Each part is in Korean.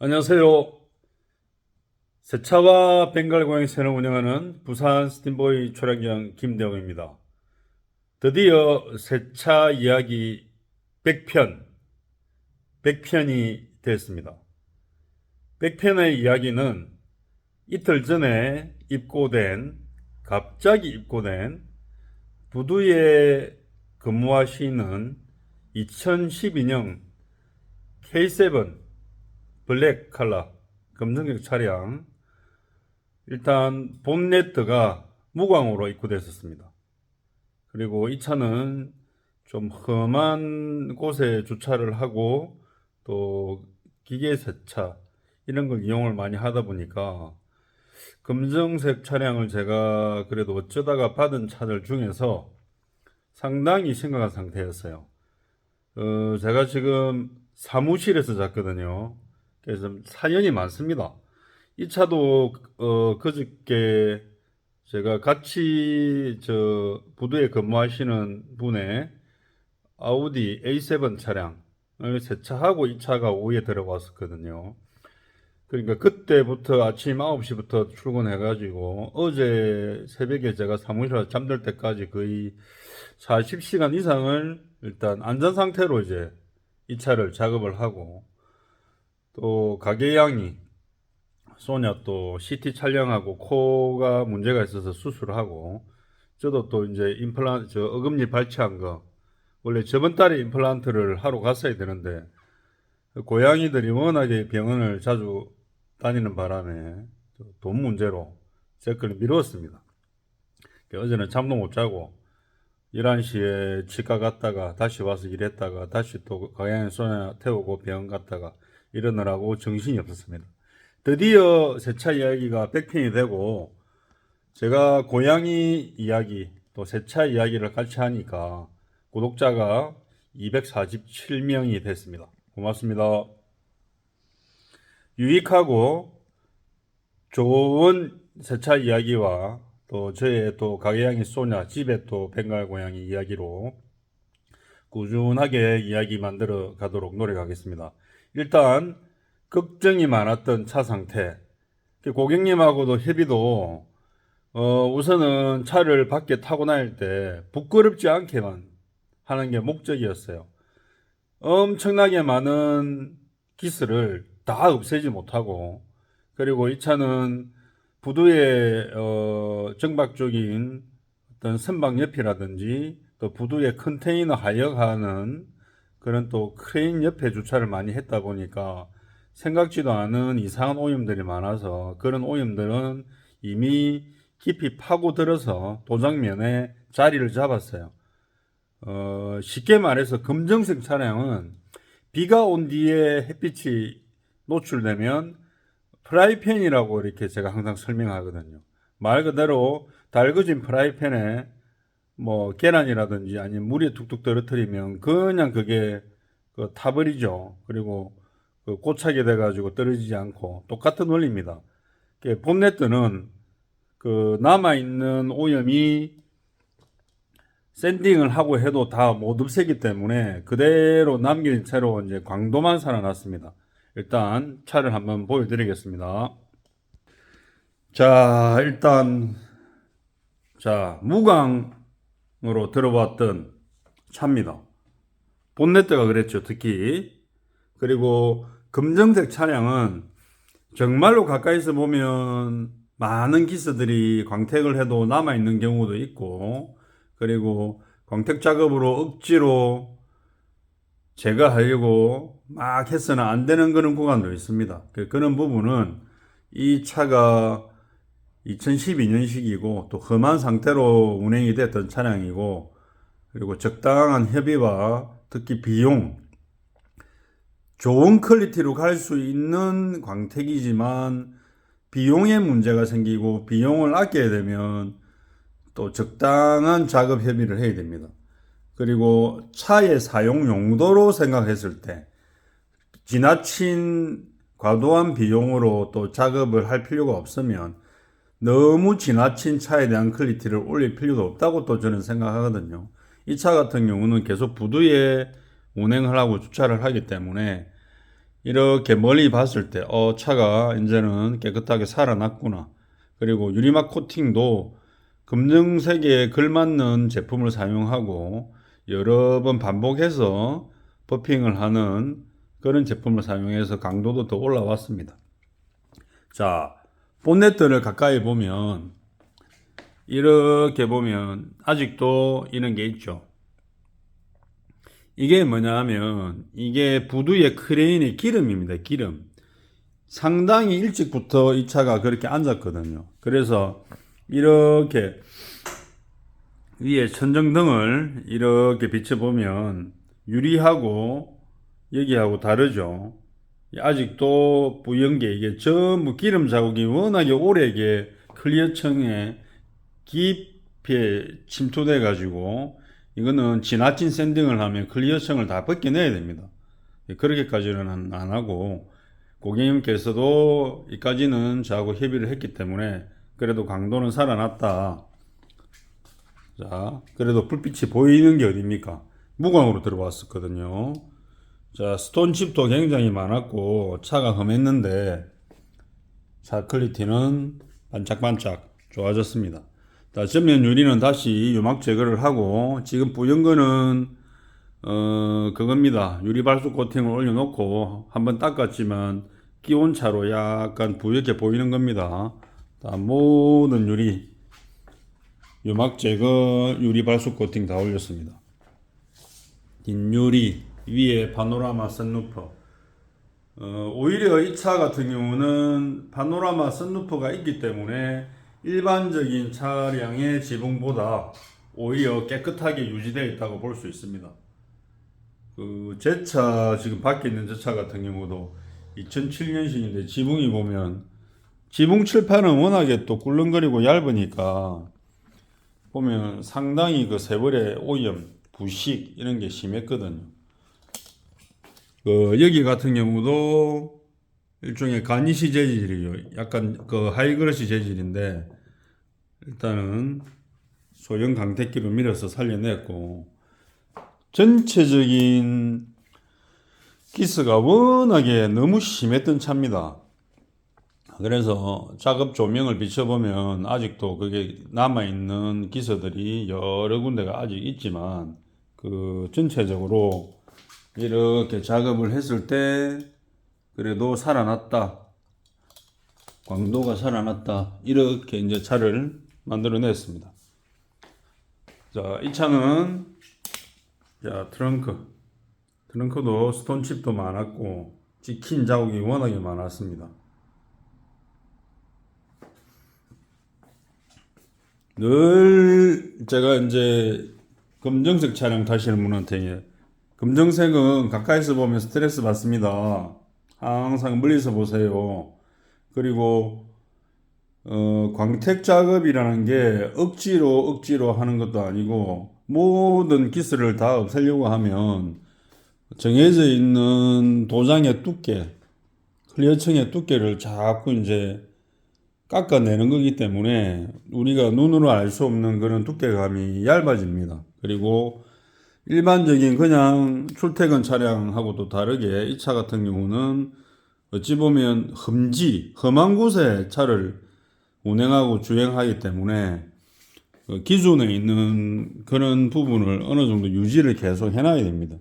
안녕하세요. 세차와 벵갈 고양이 채널 운영하는 부산 스팀보이 초량경 김대웅입니다. 드디어 세차 이야기 100편이 됐습니다. 100편의 이야기는 이틀 전에 갑자기 입고된 부두에 근무하시는 2012년 K7 블랙 컬러 검정색 차량, 일단 본네트가 무광으로 입고됐었습니다. 그리고 이 차는 좀 험한 곳에 주차를 하고 또 기계 세차 이런 걸 이용을 많이 하다 보니까 검정색 차량을 제가 그래도 어쩌다가 받은 차들 중에서 상당히 심각한 상태였어요. 제가 지금 사무실에서 잤거든요. 그래서 사연이 많습니다. 이 차도 그저께 제가 같이 부두에 근무하시는 분의 아우디 A7 차량을 세차하고 이 차가 오후에 들어왔었거든요. 그러니까 그때부터 아침 9시부터 출근해가지고 어제 새벽에 제가 사무실에 잠들 때까지 거의 40시간 이상을 일단 안전 상태로 이제 이 차를 작업을 하고, 또 가게양이 소냐 또 CT 촬영하고 코가 문제가 있어서 수술하고, 저도 또 이제 임플란트 어금니 발치한 거 원래 저번 달에 임플란트를 하러 갔어야 되는데 고양이들이 워낙에 병원을 자주 다니는 바람에 돈 문제로 제 걸 미뤘습니다. 어제는 잠도 못 자고 11시에 치과 갔다가 다시 와서 일했다가 다시 또 고양이 소냐 태우고 병원 갔다가 이러느라고 정신이 없었습니다. 드디어 세차 이야기가 100편이 되고, 제가 고양이 이야기 또 세차 이야기를 같이 하니까 구독자가 247명이 됐습니다. 고맙습니다. 유익하고 좋은 세차 이야기와 또 저의 또 가게양이 소냐, 집에 또 벵갈 고양이 이야기로 꾸준하게 이야기 만들어 가도록 노력하겠습니다. 일단 걱정이 많았던 차 상태, 고객님하고도 협의도 우선은 차를 밖에 타고 다닐 때 부끄럽지 않게만 하는 게 목적이었어요. 엄청나게 많은 기스를 다 없애지 못하고, 그리고 이 차는 부두의 정박적인 어떤 선박 옆이라든지 또 부두의 컨테이너 하역하는 그런 또 크레인 옆에 주차를 많이 했다 보니까 생각지도 않은 이상한 오염들이 많아서, 그런 오염들은 이미 깊이 파고들어서 도장면에 자리를 잡았어요. 쉽게 말해서 검정색 차량은 비가 온 뒤에 햇빛이 노출되면 프라이팬이라고 이렇게 제가 항상 설명하거든요. 말 그대로 달궈진 프라이팬에 뭐 계란이라든지 아니면 물에 툭툭 떨어뜨리면 그냥 그게 타버리죠. 그리고 고착이 돼가지고 떨어지지 않고 똑같은 원리입니다. 본네트는 남아있는 오염이 샌딩을 하고 해도 다 못 없애기 때문에 그대로 남긴 채로 이제 광도만 살아났습니다. 일단 차를 한번 보여드리겠습니다. 자, 일단 무광으로 들어왔던 차입니다. 본네트가 그랬죠, 특히. 그리고 검정색 차량은 정말로 가까이서 보면 많은 기스들이 광택을 해도 남아있는 경우도 있고, 그리고 광택 작업으로 억지로 제거하려고 막 해서는 안 되는 그런 구간도 있습니다. 그런 부분은 이 차가 2012년식이고 또 험한 상태로 운행이 됐던 차량이고, 그리고 적당한 협의와 특히 비용, 좋은 퀄리티로 갈 수 있는 광택이지만 비용에 문제가 생기고, 비용을 아껴야 되면 또 적당한 작업 협의를 해야 됩니다. 그리고 차의 사용 용도로 생각했을 때 지나친 과도한 비용으로 또 작업을 할 필요가 없으면 너무 지나친 차에 대한 퀄리티를 올릴 필요도 없다고 또 저는 생각하거든요. 이 차 같은 경우는 계속 부두에 운행을 하고 주차를 하기 때문에 이렇게 멀리 봤을 때, 차가 이제는 깨끗하게 살아났구나. 그리고 유리막 코팅도 검정색에 걸맞는 제품을 사용하고 여러 번 반복해서 버핑을 하는 그런 제품을 사용해서 강도도 더 올라왔습니다. 자, 본네트를 가까이 보면 이렇게 보면 아직도 이런 게 있죠. 이게 뭐냐 하면 이게 부두의 크레인의 기름입니다. 기름. 상당히 일찍부터 이 차가 그렇게 앉았거든요. 그래서 이렇게 위에 천정등을 이렇게 비춰보면 유리하고 여기하고 다르죠. 아직도 부연계 이게 전부 기름 자국이 워낙에 오래 이게 클리어층에 깊이 침투돼 가지고 이거는 지나친 샌딩을 하면 클리어층을 다 벗겨내야 됩니다. 그렇게까지는 안 하고 고객님께서도 이까지는 저하고 협의를 했기 때문에 그래도 강도는 살아났다. 자, 그래도 불빛이 보이는 게 어딥니까? 무광으로 들어왔었거든요. 자, 스톤칩도 굉장히 많았고 차가 험했는데 차 퀄리티는 반짝반짝 좋아졌습니다. 자, 전면 유리는 다시 유막 제거를 하고 지금 뿌연 거는 그겁니다. 유리 발수 코팅을 올려놓고 한번 닦았지만 기온차로 약간 부옇게 보이는 겁니다. 자, 모든 유리 유막 제거 유리 발수 코팅 다 올렸습니다. 뒷유리 위에 파노라마 선루퍼. 오히려 이 차 같은 경우는 파노라마 선루퍼가 있기 때문에 일반적인 차량의 지붕보다 오히려 깨끗하게 유지되어 있다고 볼 수 있습니다. 제 차 지금 밖에 있는 제 차 같은 경우도 2007년식인데 지붕이 보면 지붕 칠판은 워낙에 또 꿀렁거리고 얇으니까 보면 상당히 그 세월의 오염, 부식 이런 게 심했거든요. 여기 같은 경우도 일종의 가니시 재질이죠. 약간 그 하이그러시 재질인데 일단은 소형 강택기로 밀어서 살려냈고 전체적인 기스가 워낙에 너무 심했던 차입니다. 그래서 작업 조명을 비춰보면 아직도 그게 남아있는 기스들이 여러 군데가 아직 있지만 그 전체적으로 이렇게 작업을 했을 때 그래도 살아났다. 광도가 살아났다. 이렇게 이제 차를 만들어냈습니다. 자, 이 차는 자, 트렁크도 스톤칩도 많았고 찍힌 자국이 워낙에 많았습니다. 늘 제가 이제 검정색 차량 타시는 분한테 검정색은 가까이서 보면 스트레스 받습니다. 항상 멀리서 보세요. 그리고 광택 작업이라는 게 억지로 하는 것도 아니고 모든 기스를 다 없애려고 하면 정해져 있는 도장의 두께, 클리어층의 두께를 자꾸 이제 깎아내는 거기 때문에 우리가 눈으로 알 수 없는 그런 두께감이 얇아집니다. 그리고 일반적인 그냥 출퇴근 차량하고도 다르게 이 차 같은 경우는 어찌 보면 험한 곳에 차를 운행하고 주행하기 때문에 기존에 있는 그런 부분을 어느 정도 유지를 계속 해놔야 됩니다.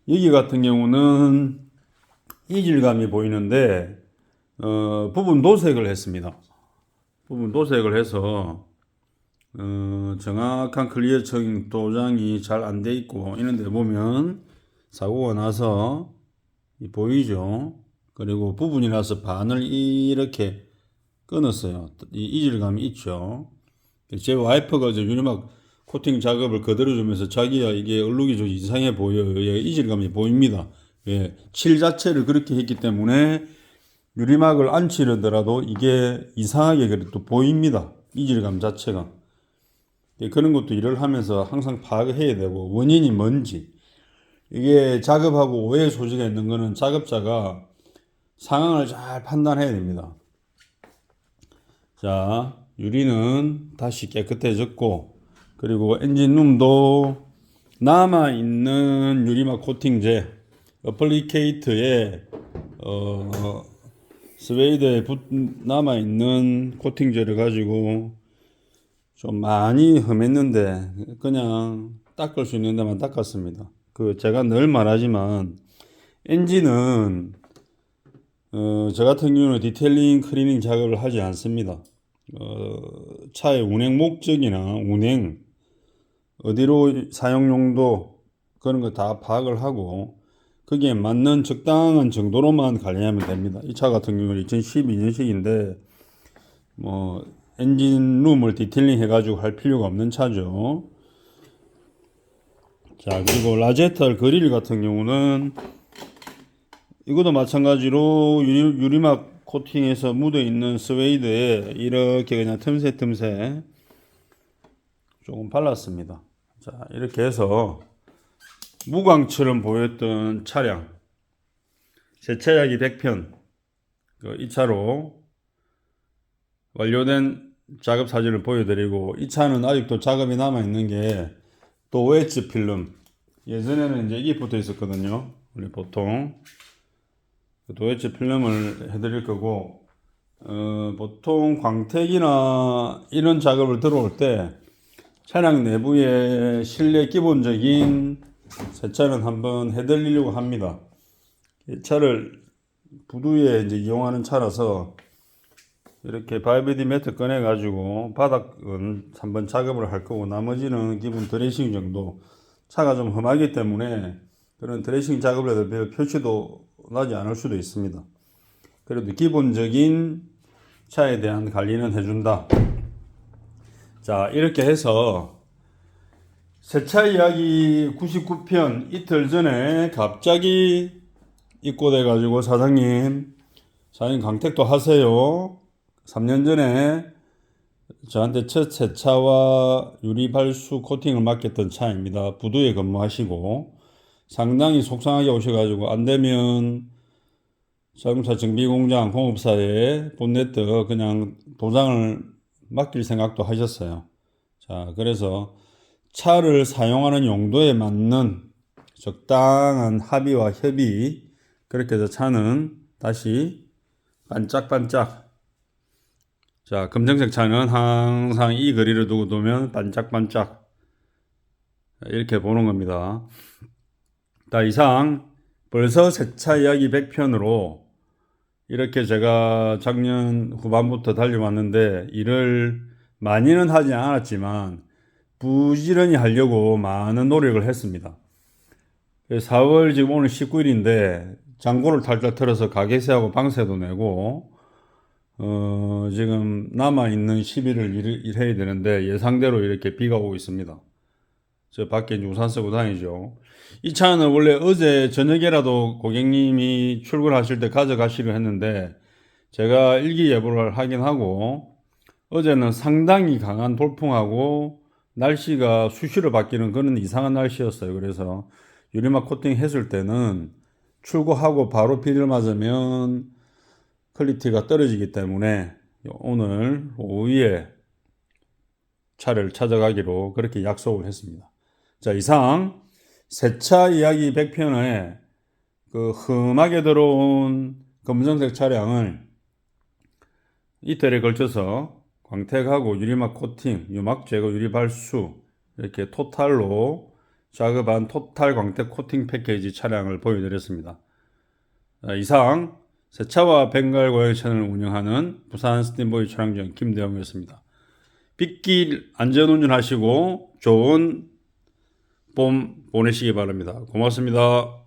여기 같은 경우는 이질감이 보이는데 부분 도색을 했습니다. 부분 도색을 해서 정확한 클리어층 도장이 잘 안 돼 있고 이런 데 보면 사고가 나서 보이죠. 그리고 부분이 나서 반을 이렇게 끊었어요. 이 이질감이 있죠. 제 와이퍼가 이제 유리막 코팅 작업을 거들어주면서 자기야 이게 얼룩이 좀 이상해 보여요. 이질감이 보입니다. 예, 칠 자체를 그렇게 했기 때문에 유리막을 안 칠하더라도 이게 이상하게 그래도 보입니다. 이질감 자체가. 예, 그런 것도 일을 하면서 항상 파악해야 되고 원인이 뭔지. 이게 작업하고 오해 소지가 있는 거는 작업자가 상황을 잘 판단해야 됩니다. 자, 유리는 다시 깨끗해졌고 그리고 엔진룸도 남아있는 유리막 코팅제 어플리케이트에 스웨이드에 남아있는 코팅제를 가지고 좀 많이 험했는데 그냥 닦을 수 있는 데만 닦았습니다. 제가 늘 말하지만 엔진은 저 같은 경우는 디테일링 클리닝 작업을 하지 않습니다. 차의 운행 목적이나 운행 어디로 사용 용도 그런 거 다 파악을 하고 거기에 맞는 적당한 정도로만 관리하면 됩니다. 이 차 같은 경우는 2012년식인데 뭐 엔진룸을 디테일링 해가지고 할 필요가 없는 차죠. 자, 그리고 라제탈 그릴 같은 경우는 이것도 마찬가지로 유리막 코팅에서 묻어있는 스웨이드에 이렇게 그냥 틈새 조금 발랐습니다. 자, 이렇게 해서 무광처럼 보였던 차량 세차약이 100편 이 차로 완료된 작업 사진을 보여드리고, 이 차는 아직도 작업이 남아있는 게 도웨츠 필름, 예전에는 이제 이게 붙어 있었거든요. 우리 보통 도웨츠 필름을 해드릴 거고, 보통 광택이나 이런 작업을 들어올 때 차량 내부의 실내 기본적인 세차는 한번 해드리려고 합니다. 이 차를 부두에 이제 이용하는 차라서 이렇게 바이브디 매트 꺼내 가지고 바닥은 한번 작업을 할 거고, 나머지는 기본 드레싱 정도. 차가 좀 험하기 때문에 그런 드레싱 작업을 해도 별 표시도 나지 않을 수도 있습니다. 그래도 기본적인 차에 대한 관리는 해준다. 자, 이렇게 해서 세차 이야기 99편 이틀 전에 갑자기 입고돼 가지고 사장님 광택도 하세요. 3년 전에 저한테 첫 세차와 유리발수 코팅을 맡겼던 차입니다. 부두에 근무하시고 상당히 속상하게 오셔가지고 안되면 자동차 정비공장 공업사에 본네트 그냥 도장을 맡길 생각도 하셨어요. 자, 그래서 차를 사용하는 용도에 맞는 적당한 합의와 협의, 그렇게 해서 차는 다시 반짝반짝, 자, 검정색 차는 항상 이 거리를 두고 두면 반짝반짝 이렇게 보는 겁니다. 자, 이상 벌써 세차 이야기 100편으로 이렇게 제가 작년 후반부터 달려왔는데 일을 많이는 하지 않았지만 부지런히 하려고 많은 노력을 했습니다. 4월 지금 오늘 19일인데 장고를 탈탈 털어서 가게세하고 방세도 내고 지금 남아있는 10일을 일해야 되는데 예상대로 이렇게 비가 오고 있습니다. 저 밖에 우산 쓰고 다니죠. 이 차는 원래 어제 저녁에라도 고객님이 출근하실 때 가져가시려 했는데 제가 일기예보를 하긴 하고, 어제는 상당히 강한 돌풍하고 날씨가 수시로 바뀌는 그런 이상한 날씨였어요. 그래서 유리막 코팅 했을 때는 출고하고 바로 비를 맞으면 퀄리티가 떨어지기 때문에 오늘 오후에 차를 찾아가기로 그렇게 약속을 했습니다. 자, 이상 세차 이야기 100편에 그 험하게 들어온 검정색 차량을 이틀에 걸쳐서 광택하고 유리막 코팅, 유막 제거, 유리발수 이렇게 토탈로 작업한 토탈 광택 코팅 패키지 차량을 보여드렸습니다. 자, 이상 세차와 벵갈 고양이 채널을 운영하는 부산 스팀보이 촬영장 김대영이었습니다. 빗길 안전운전 하시고 좋은 봄 보내시기 바랍니다. 고맙습니다.